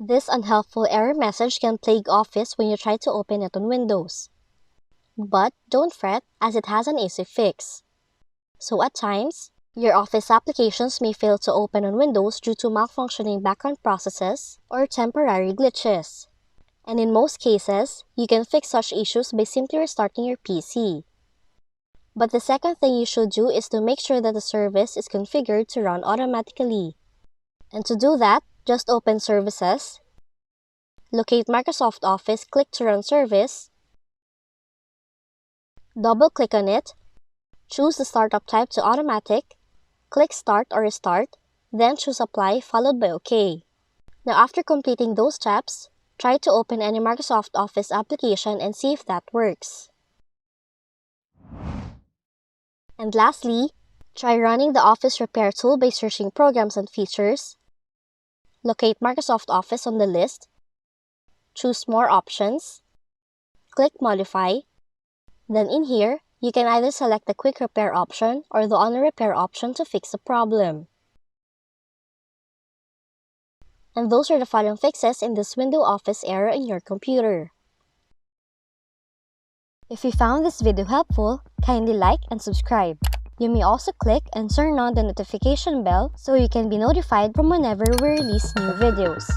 This unhelpful error message can plague Office when you try to open it on Windows. But don't fret, as it has an easy fix. So at times, your Office applications may fail to open on Windows due to malfunctioning background processes or temporary glitches. And in most cases, you can fix such issues by simply restarting your PC. But the second thing you should do is to make sure that the service is configured to run automatically. And to do that, just open Services, locate Microsoft Office, click to run service, double-click on it, choose the startup type to automatic, click Start or Restart, then choose Apply followed by OK. Now after completing those steps, try to open any Microsoft Office application and see if that works. And lastly, try running the Office Repair tool by searching Programs and Features, locate Microsoft Office on the list, choose More Options, click Modify, then in here, you can either select the Quick Repair option or the Auto Repair option to fix the problem. And those are the following fixes in this Windows Office error in your computer. If you found this video helpful, kindly like and subscribe. You may also click and turn on the notification bell so you can be notified from whenever we release new videos.